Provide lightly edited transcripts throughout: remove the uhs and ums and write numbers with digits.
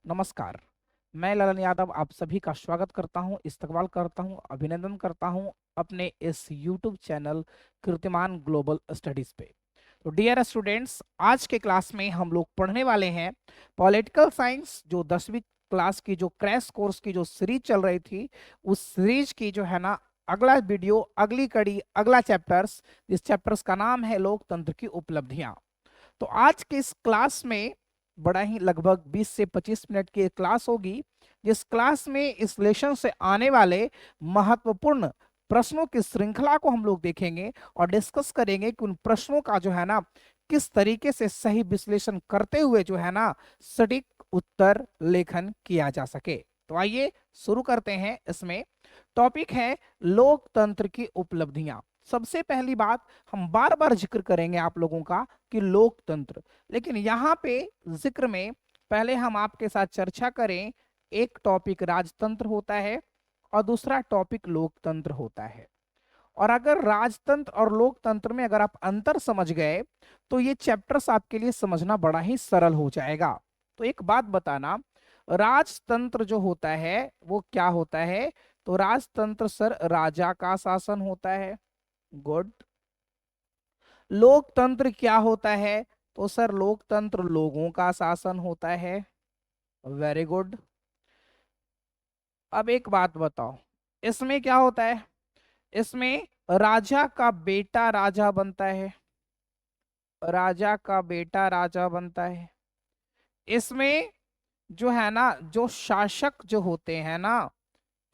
नमस्कार। मैं ललन यादव आप सभी का स्वागत करता हूं, इस्तकबाल करता हूं, अभिनंदन करता हूं अपने इस यूट्यूब चैनल कीर्तिमान ग्लोबल स्टडीज पे। तो डियर स्टूडेंट्स, आज के क्लास में हम लोग पढ़ने वाले हैं पॉलिटिकल साइंस जो 10वीं क्लास की जो क्रैश कोर्स की जो सीरीज चल रही थी, उस सीरीज की जो है ना अगला वीडियो, अगली कड़ी, अगला चैप्टर्स, इस चैप्टर्स का नाम है लोकतंत्र की उपलब्धियां। तो आज के इस क्लास में बड़ा ही लगभग 20 से 25 मिनट की क्लास होगी, जिस क्लास में इस लेसन से आने वाले महत्वपूर्ण प्रश्नों की श्रृंखला को हम लोग देखेंगे और डिस्कस करेंगे कि उन प्रश्नों का जो है ना किस तरीके से सही विश्लेषण करते हुए जो है ना सटीक उत्तर लेखन किया जा सके। तो आइए शुरू करते हैं। इसमें टॉपिक है लोकतंत्र की उपलब्धियां। सबसे पहली बात, हम बार बार जिक्र करेंगे आप लोगों का कि लोकतंत्र, लेकिन यहाँ पे जिक्र में पहले हम आपके साथ चर्चा करें। एक टॉपिक राजतंत्र होता है और दूसरा टॉपिक लोकतंत्र होता है। और अगर राजतंत्र और लोकतंत्र में अगर आप अंतर समझ गए तो ये चैप्टर्स आपके लिए समझना बड़ा ही सरल हो जाएगा। तो एक बात बताना, राजतंत्र जो होता है वो क्या होता है? तो राजतंत्र सर राजा का शासन होता है। गुड। लोकतंत्र क्या होता है? तो सर लोकतंत्र लोगों का शासन होता है। Very good. अब एक बात बताओ, इसमें क्या होता है? इसमें राजा का बेटा राजा बनता है, राजा का बेटा राजा बनता है। इसमें जो है ना, जो शासक जो होते हैं ना,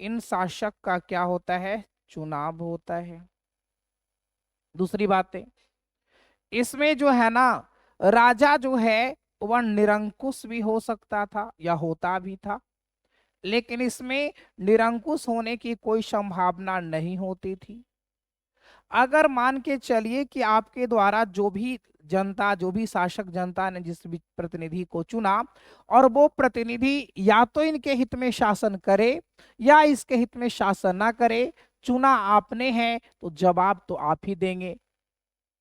इन शासक का क्या होता है? चुनाव होता है। दूसरी बात है, इसमें जो है ना राजा जो है वह निरंकुश भी हो सकता था या होता भी था, लेकिन इसमें निरंकुश होने की कोई संभावना नहीं होती थी। अगर मान के चलिए कि आपके द्वारा जो भी जनता, जो भी शासक जनता ने जिस भी प्रतिनिधि को चुना और वो प्रतिनिधि या तो इनके हित में शासन करे या इसके हित में शासन ना करे, चुना आपने है तो जवाब तो आप ही देंगे।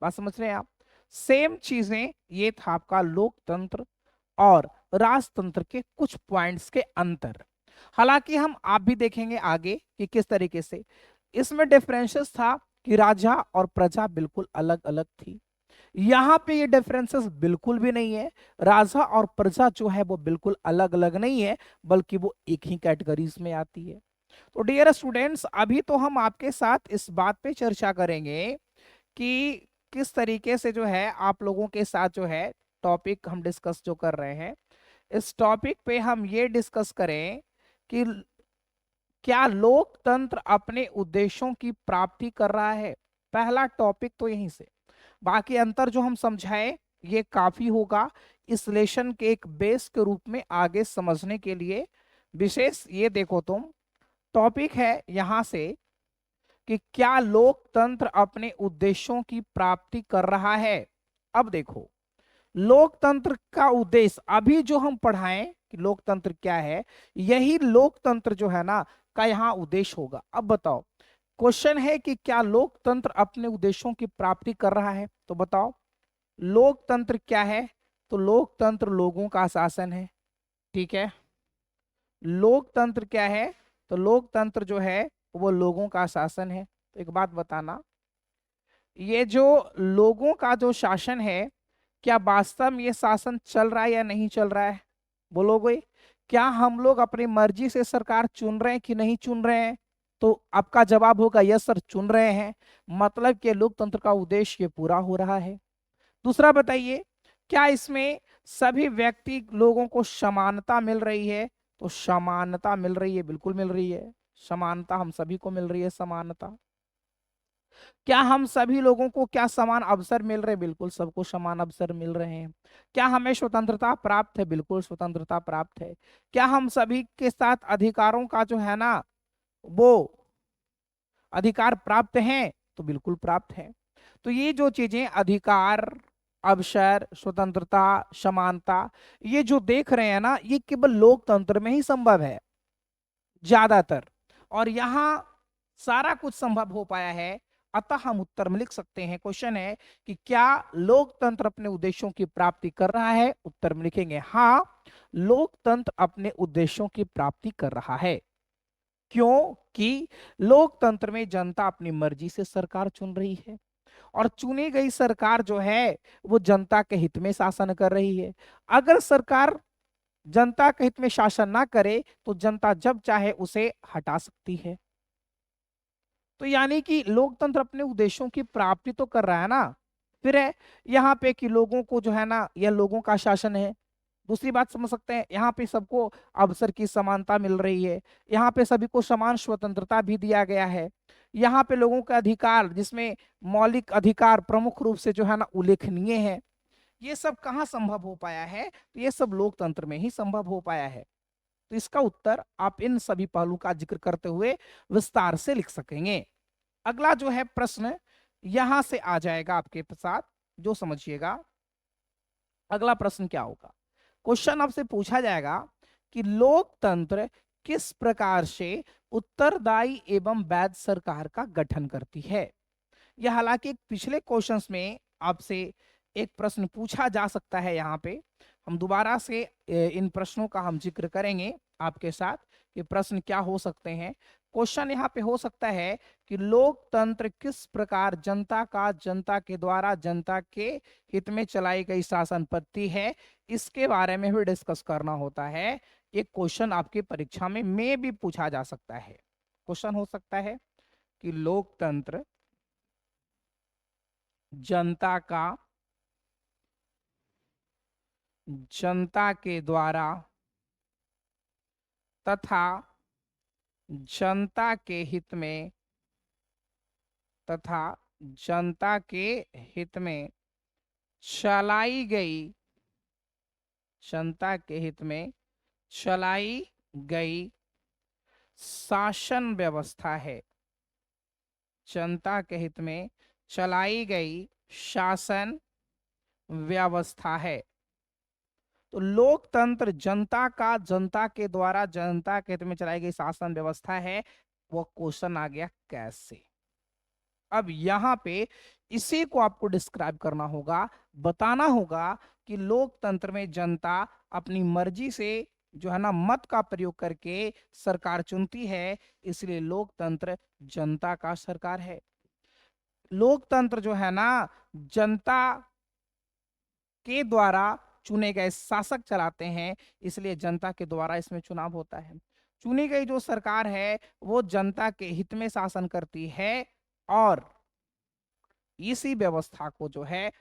बात समझ रहे हैं आप? सेम चीजें ये था आपका लोकतंत्र और राजतंत्र के कुछ पॉइंट्स के अंतर। हालांकि हम आप भी देखेंगे आगे कि किस तरीके से इसमें डिफरेंसेस था कि राजा और प्रजा बिल्कुल अलग अलग थी। यहाँ पे ये डिफरेंसेस बिल्कुल भी नहीं है। राजा और प्रजा जो है वो बिल्कुल अलग अलग नहीं है, बल्कि वो एक ही कैटेगरीज में आती है। तो डियर स्टूडेंट्स, अभी तो हम आपके साथ इस बात पे चर्चा करेंगे कि किस तरीके से जो है आप लोगों के साथ जो है टॉपिक हम डिस्कस जो कर रहे हैं, इस टॉपिक पे हम ये डिस्कस करें कि क्या लोकतंत्र अपने उद्देश्यों की प्राप्ति कर रहा है। पहला टॉपिक तो यहीं से, बाकी अंतर जो हम समझाएं ये काफी होगा इस लेसन के एक बेस के रूप में आगे समझने के लिए। विशेष ये देखो तुम, टॉपिक है यहां से कि क्या लोकतंत्र अपने उद्देश्यों की प्राप्ति कर रहा है। अब देखो, लोकतंत्र का उद्देश्य अभी जो हम पढ़ाएं कि लोकतंत्र क्या है, यही लोकतंत्र जो है ना का यहाँ उद्देश्य होगा। अब बताओ, क्वेश्चन है कि क्या लोकतंत्र अपने उद्देश्यों की प्राप्ति कर रहा है? तो बताओ लोकतंत्र क्या है? तो लोकतंत्र लोगों का शासन है। ठीक है। लोकतंत्र क्या है? तो लोकतंत्र जो है वो लोगों का शासन है। तो एक बात बताना, ये जो लोगों का जो शासन है, क्या वास्तव में ये शासन चल रहा है या नहीं चल रहा है? बोलोगे? क्या हम लोग अपनी मर्जी से सरकार चुन रहे हैं कि नहीं चुन रहे हैं? तो आपका जवाब होगा यस सर, चुन रहे हैं। मतलब कि लोकतंत्र का उद्देश्य ये पूरा हो रहा है। दूसरा बताइए, क्या इसमें सभी व्यक्ति लोगों को समानता मिल रही है? तो समानता मिल रही है, बिल्कुल मिल रही है। समानता हम सभी को मिल रही है, समानता। क्या हम सभी लोगों को क्या समान अवसर मिल रहे हैं? बिल्कुल सबको समान अवसर मिल रहे हैं। क्या हमें स्वतंत्रता प्राप्त है? बिल्कुल स्वतंत्रता प्राप्त है। क्या हम सभी के साथ अधिकारों का जो है ना वो अधिकार प्राप्त हैं? तो बिल्कुल प्राप्त है। तो ये जो चीजें अधिकार, अवसर, स्वतंत्रता, समानता, ये जो देख रहे हैं ना, ये केवल लोकतंत्र में ही संभव है ज्यादातर। और यहाँ सारा कुछ संभव हो पाया है अतः हम उत्तर में लिख सकते हैं, क्वेश्चन है कि क्या लोकतंत्र अपने उद्देश्यों की प्राप्ति कर रहा है? उत्तर में लिखेंगे हाँ, लोकतंत्र अपने उद्देश्यों की प्राप्ति कर रहा है। क्यों? कि लोकतंत्र में जनता अपनी मर्जी से सरकार चुन रही है और चुनी गई सरकार जो है वो जनता के हित में शासन कर रही है। अगर सरकार जनता के हित में शासन ना करे तो जनता जब चाहे उसे हटा सकती है। तो यानी कि लोकतंत्र अपने उद्देश्यों की प्राप्ति तो कर रहा है ना। फिर है यहाँ पे कि लोगों को जो है ना, यह लोगों का शासन है। दूसरी बात समझ सकते हैं, यहाँ पे सबको अवसर की समानता मिल रही है, यहाँ पे सभी को समान स्वतंत्रता भी दिया गया है, यहाँ पे लोगों के अधिकार जिसमें मौलिक अधिकार प्रमुख रूप से जो है ना उल्लेखनीय है। ये सब कहाँ संभव हो पाया है? तो ये सब लोकतंत्र में ही संभव हो पाया है। तो इसका उत्तर आप इन सभी पहलू का जिक्र करते हुए विस्तार से लिख सकेंगे। अगला जो है प्रश्न यहां से आ जाएगा आपके साथ, जो समझिएगा। अगला प्रश्न क्या होगा? क्वेश्चन आपसे पूछा जाएगा कि लोकतंत्र किस प्रकार से उत्तरदायी एवं वैध सरकार का गठन करती है। यह हालांकि पिछले क्वेश्चंस में आपसे एक प्रश्न पूछा जा सकता है। यहाँ पे हम दोबारा से इन प्रश्नों का हम जिक्र करेंगे आपके साथ कि प्रश्न क्या हो सकते हैं। क्वेश्चन यहाँ पे हो सकता है कि लोकतंत्र किस प्रकार जनता का जनता के द्वारा जनता के हित में चलाई गई शासन पद्धति है, इसके बारे में भी डिस्कस करना होता है। एक क्वेश्चन आपकी परीक्षा में भी पूछा जा सकता है। क्वेश्चन हो सकता है कि लोकतंत्र जनता का जनता के द्वारा तथा जनता के हित में तथा जनता के हित में चलाई गई जनता के हित में चलाई गई शासन व्यवस्था है। जनता के हित में चलाई गई शासन व्यवस्था है। तो लोकतंत्र जनता का जनता के द्वारा जनता के हित में चलाई गई शासन व्यवस्था है। वो क्वेश्चन आ गया कैसे। अब यहाँ पे इसी को आपको डिस्क्राइब करना होगा, बताना होगा कि लोकतंत्र में जनता अपनी मर्जी से जो है ना मत का प्रयोग करके सरकार चुनती है, इसलिए लोकतंत्र जनता का सरकार है। लोकतंत्र जो है ना जनता के द्वारा चुने गए शासक चलाते हैं, इसलिए जनता के द्वारा इसमें चुनाव होता है। चुनी गई जो सरकार है वो जनता के हित में शासन करती है और इसी व्यवस्था को जो है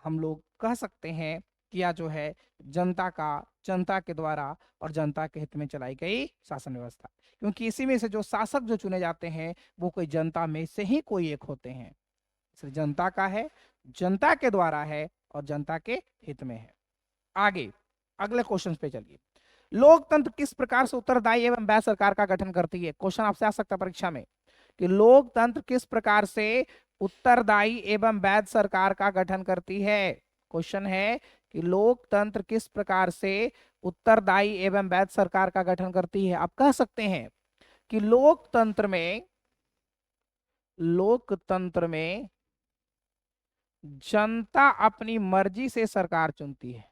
हम लोग कह सकते हैं कि यह जो है जनता का जनता के द्वारा और जनता के हित में चलाई गई शासन व्यवस्था, क्योंकि इसी में से जो शासक जो चुने जाते हैं वो कोई जनता में से ही कोई एक होते हैं। इसलिए जनता का है, जनता के द्वारा है और जनता के हित में है। आगे अगले क्वेश्चन पे चलिए। लोकतंत्र किस प्रकार से उत्तरदायी एवं वैध सरकार का गठन करती है। क्वेश्चन आपसे आ सकता है परीक्षा में कि लोकतंत्र किस प्रकार से उत्तरदायी एवं वैध सरकार का गठन करती है। क्वेश्चन है कि लोकतंत्र किस प्रकार से उत्तरदायी एवं वैध सरकार का गठन करती है। आप कह सकते हैं कि लोकतंत्र में जनता अपनी मर्जी से सरकार चुनती है।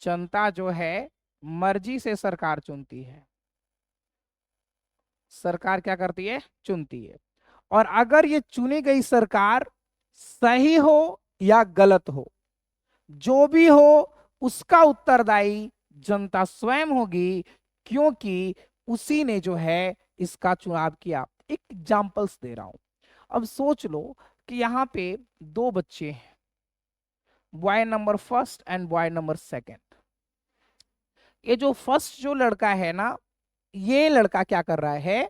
जनता जो है मर्जी से सरकार चुनती है। सरकार क्या करती है? चुनती है। और अगर ये चुनी गई सरकार सही हो या गलत हो, जो भी हो उसका उत्तरदायी जनता स्वयं होगी, क्योंकि उसी ने जो है इसका चुनाव किया। एक एग्जांपल्स दे रहा हूं। अब सोच लो कि यहाँ पे दो बच्चे हैं, boy number first and boy number second. ये जो फर्स्ट जो लड़का है ना, ये लड़का क्या कर रहा है?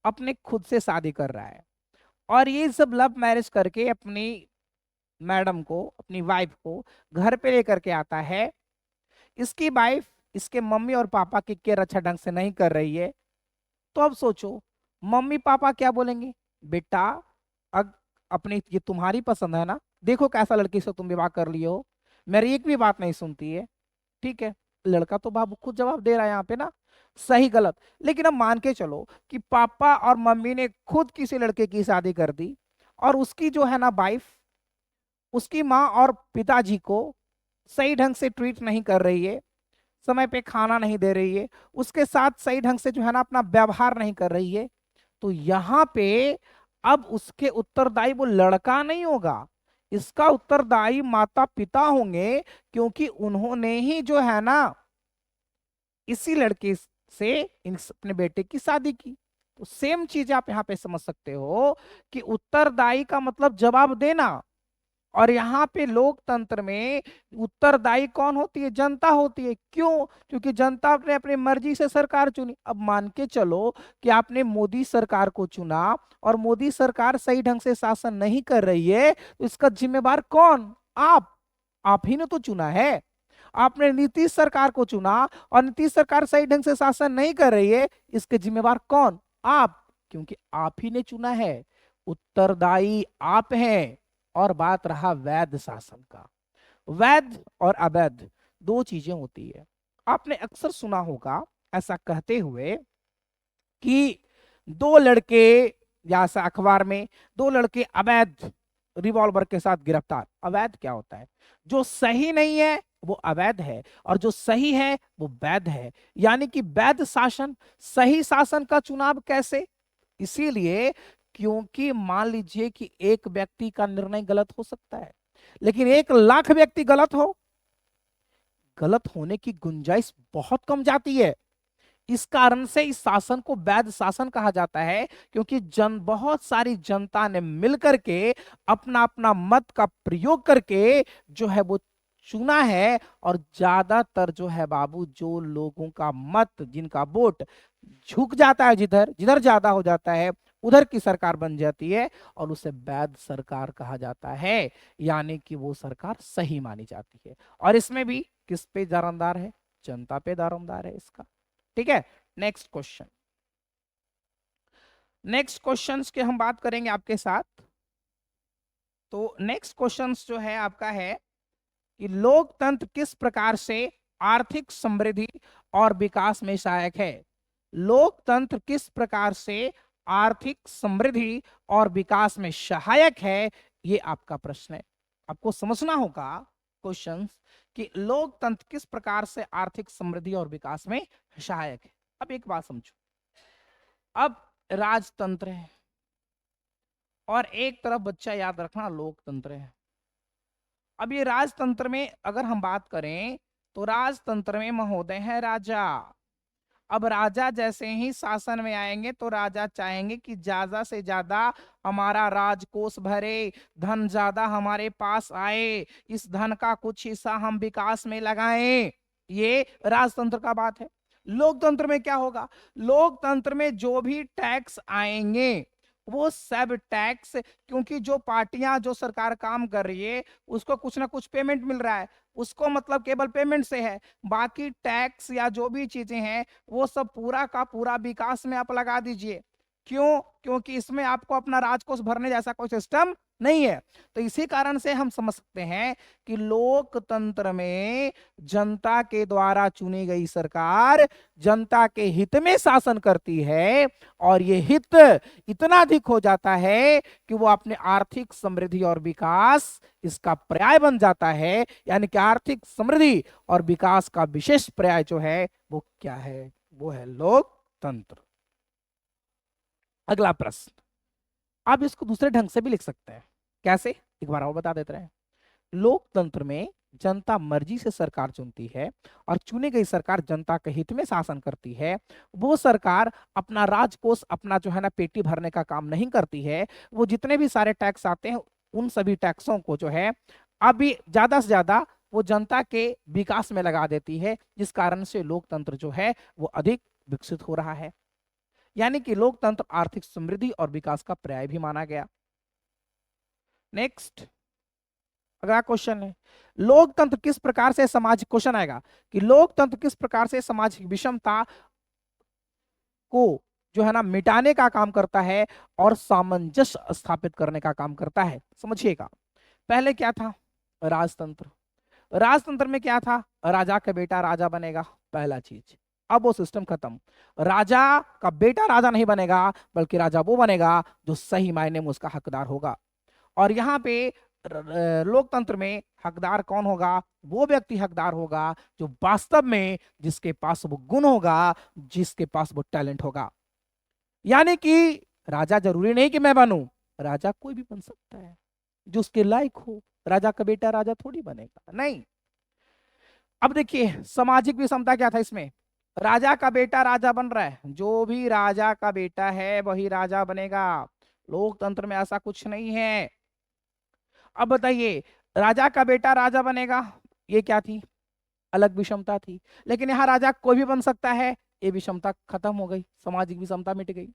अपने खुद से शादी कर रहा है और ये सब लव मैरिज करके अपनी मैडम को, अपनी वाइफ को घर पे लेकर के आता है। इसकी वाइफ इसके मम्मी और पापा की केयर अच्छा ढंग से नहीं कर रही है। तो अब सोचो मम्मी पापा क्या बोलेंगे? बेटा अपनी ये तुम्हारी पसंद है ना, देखो कैसा लड़की से तुम विवाह कर लिए हो, मेरी एक भी बात नहीं सुनती है। ठीक है, लड़का तो बाबू खुद जवाब दे रहा है यहाँ पे ना, सही गलत। लेकिन अब मान के चलो कि पापा और मम्मी ने खुद किसी लड़के की शादी कर दी और उसकी जो है ना वाइफ उसकी माँ और पिताजी को सही ढंग से ट्रीट नहीं कर रही है, समय पे खाना नहीं दे रही है, उसके साथ सही ढंग से जो है ना अपना व्यवहार नहीं कर रही है, तो यहाँ पे अब उसके उत्तरदायी वो लड़का नहीं होगा, इसका उत्तरदायी माता पिता होंगे, क्योंकि उन्होंने ही जो है ना इसी लड़के से अपने बेटे की शादी की। तो सेम चीज आप यहाँ पे समझ सकते हो कि उत्तरदायी का मतलब जवाब देना, और यहाँ पे लोकतंत्र में उत्तरदायी कौन होती है? जनता होती है। क्यों? क्योंकि जनता ने अपनी मर्जी से सरकार चुनी। अब मान के चलो कि आपने मोदी सरकार को चुना और मोदी सरकार सही ढंग से शासन नहीं कर रही है, तो इसका जिम्मेवार कौन? आप ही ने तो चुना है। आपने नीतीश सरकार को चुना और नीतीश सरकार सही ढंग से शासन नहीं कर रही है, इसके जिम्मेवार कौन? आप, क्योंकि आप ही ने चुना है। उत्तरदायी आप हैं। और बात रहा वैध शासन का, वैध और अवैध दो चीजें होती है। आपने अक्सर सुना होगा ऐसा कहते हुए कि दो लड़के, या ऐसा अखबार में, दो लड़के अवैध रिवॉल्वर के साथ गिरफ्तार। अवैध क्या होता है? जो सही नहीं है वो अवैध है, और जो सही है वो वैध है। यानी कि वैध शासन, सही शासन का चुनाव कैसे? इसीलिए क्योंकि मान लीजिए कि एक व्यक्ति का निर्णय गलत हो सकता है, लेकिन 1 लाख व्यक्ति गलत हो, गलत होने की गुंजाइश बहुत कम जाती है। इस कारण से इस शासन को वैध शासन कहा जाता है, क्योंकि बहुत सारी जनता ने मिलकर के अपना अपना मत का प्रयोग करके जो है वो चुना है, और ज्यादातर जो है बाबू, जो लोगों का मत, जिनका वोट झुक जाता है, जिधर जिधर ज्यादा हो जाता है उधर की सरकार बन जाती है, और उसे वैध सरकार कहा जाता है। यानी कि वो सरकार सही मानी जाती है। और इसमें भी किस पे दारोमदार है? जनता पे दारोमदार है इसका। ठीक है। नेक्स्ट क्वेश्चन, नेक्स्ट क्वेश्चंस की हम बात करेंगे आपके साथ। तो नेक्स्ट क्वेश्चंस जो है आपका है कि लोकतंत्र किस प्रकार से आर्थिक समृद्धि और विकास में सहायक है? लोकतंत्र किस प्रकार से आर्थिक समृद्धि और विकास में सहायक है, ये आपका प्रश्न है। आपको समझना होगा क्वेश्चंस कि लोकतंत्र किस प्रकार से आर्थिक समृद्धि और विकास में सहायक है। अब एक बात समझो, अब राजतंत्र है और एक तरफ बच्चा याद रखना लोकतंत्र है। अब ये राजतंत्र में अगर हम बात करें तो राजतंत्र में महोदय है राजा। अब राजा जैसे ही शासन में आएंगे तो राजा चाहेंगे कि ज्यादा से ज्यादा हमारा राजकोष भरे, धन ज्यादा हमारे पास आए, इस धन का कुछ हिस्सा हम विकास में लगाएं। ये राजतंत्र का बात है। लोकतंत्र में क्या होगा? लोकतंत्र में जो भी टैक्स आएंगे वो सब टैक्स, क्योंकि जो पार्टियां, जो सरकार काम कर रही है उसको कुछ ना कुछ पेमेंट मिल रहा है, उसको मतलब केवल पेमेंट से है। बाकी टैक्स या जो भी चीजें हैं वो सब पूरा का पूरा विकास में आप लगा दीजिए। क्यों? क्योंकि इसमें आपको अपना राजकोष भरने जैसा कोई सिस्टम नहीं है। तो इसी कारण से हम समझ सकते हैं कि लोकतंत्र में जनता के द्वारा चुनी गई सरकार जनता के हित में शासन करती है, और ये हित इतना अधिक हो जाता है कि वो अपने आर्थिक समृद्धि और विकास इसका पर्याय बन जाता है। यानी कि आर्थिक समृद्धि और विकास का विशेष पर्याय जो है वो क्या है? वो है लोकतंत्र। अगला प्रश्न, आप इसको दूसरे ढंग से भी लिख सकते हैं। कैसे? एक बार और बता देते हैं। लोकतंत्र में जनता मर्जी से सरकार चुनती है और चुनी गई सरकार जनता के हित में शासन करती है। वो सरकार अपना राजकोष, अपना जो है ना पेटी भरने का काम नहीं करती है। वो जितने भी सारे टैक्स आते हैं उन सभी टैक्सों को जो है अभी ज्यादा से ज्यादा वो जनता के विकास में लगा देती है, जिस कारण से लोकतंत्र जो है वो अधिक विकसित हो रहा है। यानी कि लोकतंत्र आर्थिक समृद्धि और विकास का पर्याय भी माना गया। नेक्स्ट, अगला क्वेश्चन है, लोकतंत्र किस प्रकार से सामाजिक, क्वेश्चन आएगा कि लोकतंत्र किस प्रकार से सामाजिक विषमता को जो है ना मिटाने का काम करता है और सामंजस्य स्थापित करने का काम करता है। समझिएगा, पहले क्या था? राजतंत्र। राजतंत्र में क्या था? राजा का बेटा राजा बनेगा, पहला चीज। अब वो सिस्टम खत्म। राजा का बेटा राजा नहीं बनेगा, बल्कि राजा वो बनेगा जो सही मायने में उसका हकदार होगा। और यहाँ पे लोकतंत्र में हकदार कौन होगा? वो व्यक्ति हकदार होगा जो वास्तव में, जिसके पास वो गुण होगा, जिसके पास वो टैलेंट होगा। यानी कि राजा जरूरी नहीं कि मैं बनूं, राजा कोई भी बन सकता है जो उसके लायक हो। राजा का बेटा राजा थोड़ी बनेगा, नहीं। अब देखिए सामाजिक विषमता क्या था इसमें। राजा का बेटा राजा बन रहा है, जो भी राजा का बेटा है वही राजा बनेगा। लोकतंत्र में ऐसा कुछ नहीं है। अब बताइए, राजा का बेटा राजा बनेगा, ये क्या थी? अलग विषमता थी। लेकिन यहाँ राजा कोई भी बन सकता है, ये विषमता खत्म हो गई, सामाजिक विषमता मिट गई।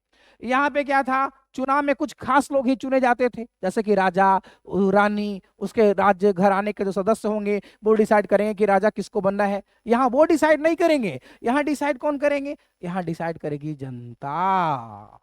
यहाँ पे क्या था? चुनाव में कुछ खास लोग ही चुने जाते थे, जैसे कि राजा, रानी, उसके राज्य घराने के जो सदस्य होंगे वो डिसाइड करेंगे कि राजा किसको बनना है। यहाँ वो डिसाइड नहीं करेंगे, यहाँ डिसाइड कौन करेंगे? यहाँ डिसाइड करेगी जनता।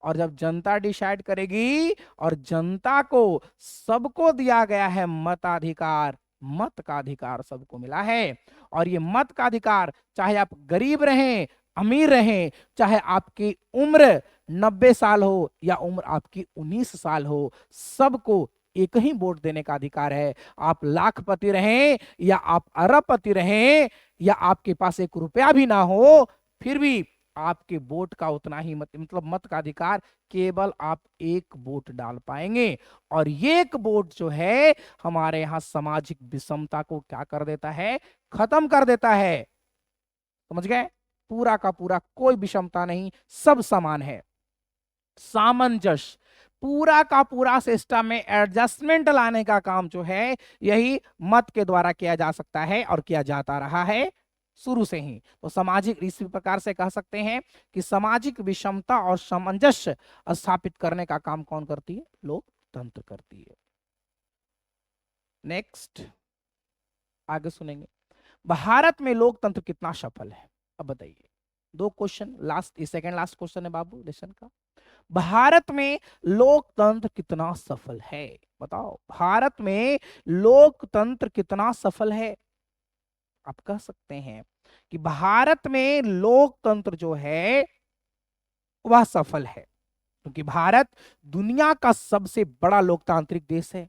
और जब जनता डिसाइड करेगी, और जनता को, सबको दिया गया है मताधिकार, मत का अधिकार सबको मिला है। और ये मत का अधिकार, चाहे आप गरीब रहें, अमीर रहें, चाहे आपकी उम्र 90 साल हो या उम्र आपकी 19 साल हो, सबको एक ही वोट देने का अधिकार है। आप लाखपति रहें या आप अरबपति रहें, या आपके पास 1 रुपया भी ना हो, फिर भी आपके वोट का उतना ही मतलब मत का अधिकार, केवल आप एक वोट डाल पाएंगे। और ये एक वोट जो है हमारे यहाँ सामाजिक विषमता को क्या कर देता है? खत्म कर देता है। समझ गए? पूरा का पूरा कोई विषमता नहीं, सब समान है। सामंजस्य, पूरा का पूरा सिस्टम में एडजस्टमेंट लाने का काम जो है, यही मत के द्वारा किया जा सकता है और किया जाता रहा है शुरू से ही। तो सामाजिक, इस प्रकार से कह सकते हैं कि सामाजिक विषमता और सामंजस्य स्थापित करने का काम कौन करती है? लोकतंत्र करती है। नेक्स्ट आगे सुनेंगे, भारत में लोकतंत्र कितना सफल है। अब बताइए, 2 question, last, second last question है बाबू लेसन का। भारत में लोकतंत्र कितना सफल है? बताओ, भारत में लोकतंत्र कितना सफल है? आप कह सकते हैं कि भारत में लोकतंत्र जो है वह सफल है, क्योंकि भारत दुनिया का सबसे बड़ा लोकतांत्रिक देश है।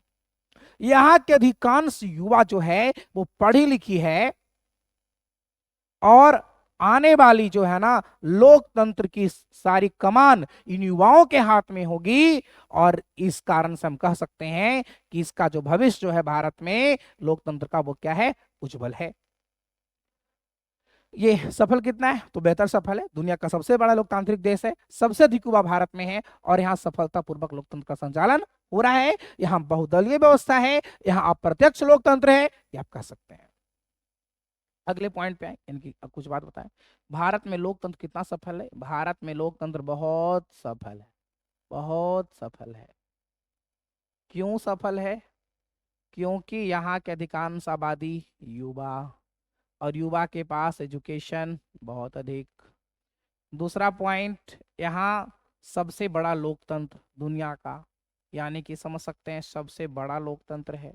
यहाँ के अधिकांश युवा जो है वो पढ़ी लिखी है, और आने वाली जो है ना लोकतंत्र की सारी कमान इन युवाओं के हाथ में होगी। और इस कारण से हम कह सकते हैं कि इसका जो भविष्य जो है भारत में लोकतंत्र का, वो क्या है? उज्जवल है। ये सफल कितना है? तो बेहतर सफल है। दुनिया का सबसे बड़ा लोकतांत्रिक देश है, सबसे अधिक युवा भारत में है, और यहाँ सफलतापूर्वक लोकतंत्र का संचालन हो रहा है। यहाँ बहुदलीय व्यवस्था है, यहाँ अप्रत्यक्ष लोकतंत्र है, ये आप कह सकते हैं। अगले पॉइंट पे आए, इनकी अब कुछ बात बताएं। भारत में लोकतंत्र कितना सफल है? भारत में लोकतंत्र बहुत सफल है, बहुत सफल है। क्यों सफल है? क्योंकि यहाँ के अधिकांश आबादी युवा, और युवा के पास एजुकेशन बहुत अधिक। दूसरा पॉइंट, यहाँ सबसे बड़ा लोकतंत्र दुनिया का, यानी कि समझ सकते हैं सबसे बड़ा लोकतंत्र है।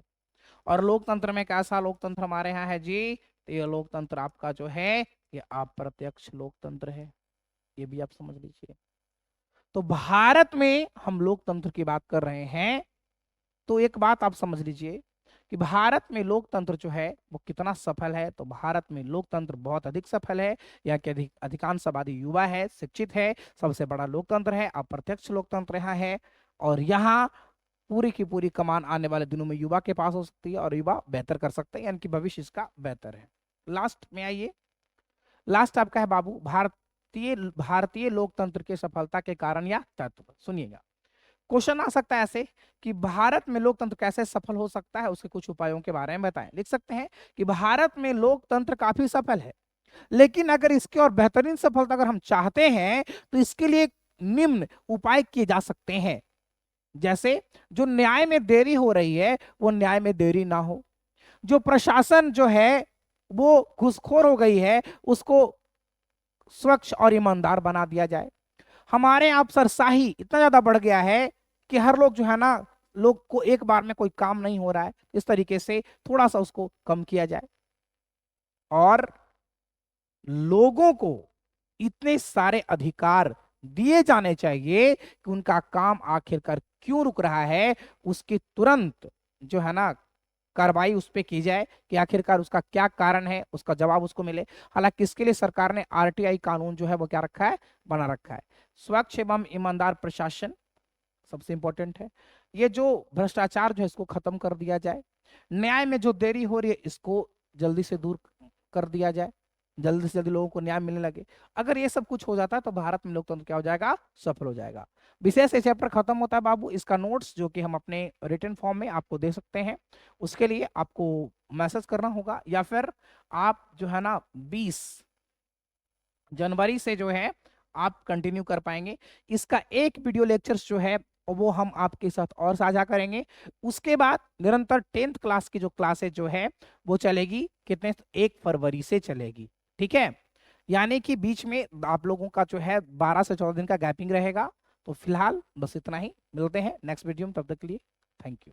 और लोकतंत्र में कैसा लोकतंत्र हमारे यहाँ है जी? तो ये लोकतंत्र आपका जो है ये अप्रत्यक्ष लोकतंत्र है, ये भी आप समझ लीजिए। तो भारत में हम लोकतंत्र की बात कर रहे हैं, तो एक बात आप समझ लीजिए कि भारत में लोकतंत्र जो है वो कितना सफल है। तो भारत में लोकतंत्र बहुत अधिक सफल है। यहाँ के अधिकांश आबादी युवा है, शिक्षित है, सबसे बड़ा लोकतंत्र है, अप्रत्यक्ष लोकतंत्र यहाँ है। और यहाँ पूरी की पूरी कमान आने वाले दिनों में युवा के पास हो सकती है, और युवा बेहतर कर सकते हैं, यानी कि भविष्य इसका बेहतर है। लास्ट में आइए, लास्ट आपका है बाबू, भारतीय लोकतंत्र की सफलता के कारण या तत्व। सुनिएगा, क्वेश्चन आ सकता है ऐसे कि भारत में लोकतंत्र कैसे सफल हो सकता है, उसके कुछ उपायों के बारे में बताएं। लिख सकते हैं कि भारत में लोकतंत्र काफी सफल है, लेकिन अगर इसके और बेहतरीन सफलता अगर हम चाहते हैं तो इसके लिए निम्न उपाय किए जा सकते हैं। जैसे, जो न्याय में देरी हो रही है वो न्याय में देरी ना हो। जो प्रशासन जो है वो घूसखोर हो गई है, उसको स्वच्छ और ईमानदार बना दिया जाए। हमारे यहाँ अफसरशाही इतना ज्यादा बढ़ गया है कि हर लोग जो है ना, लोग को एक बार में कोई काम नहीं हो रहा है, इस तरीके से थोड़ा सा उसको कम किया जाए। और लोगों को इतने सारे अधिकार दिए जाने चाहिए कि उनका काम आखिरकार क्यों रुक रहा है, उसकी तुरंत जो है ना कार्रवाई उस पर की जाए कि आखिरकार उसका क्या कारण है, उसका जवाब उसको मिले। हालांकि इसके लिए सरकार ने आरटीआई कानून जो है वो क्या रखा है, बना रखा है। स्वच्छ एवं ईमानदार प्रशासन सबसे इंपॉर्टेंट है। ये जो भ्रष्टाचार जो है इसको खत्म कर दिया जाए, न्याय में जो देरी हो रही है इसको जल्दी से दूर कर दिया जाए, जल्दी से जल्दी लोगों को न्याय मिलने लगे। अगर ये सब कुछ हो जाता है तो भारत में लोकतंत्र क्या हो जाएगा, सफल हो जाएगा। विशेष ये चैप्टर खत्म होता है बाबू। इसका नोट्स जो कि हम अपने रिटन फॉर्म में आपको दे सकते हैं, उसके लिए आपको मैसेज करना होगा, या फिर आप जो है ना 20 जनवरी से जो है आप कंटिन्यू कर पाएंगे। इसका एक वीडियो लेक्चर्स जो है वो हम आपके साथ और साझा करेंगे। उसके बाद निरंतर 10th क्लास की जो क्लासेज जो है वो चलेगी कितने, 1 फरवरी से चलेगी। ठीक है, यानी कि बीच में आप लोगों का जो है 12 से 14 दिन का गैपिंग रहेगा। तो फिलहाल बस इतना ही, मिलते हैं नेक्स्ट वीडियो में, तब तक के लिए थैंक यू।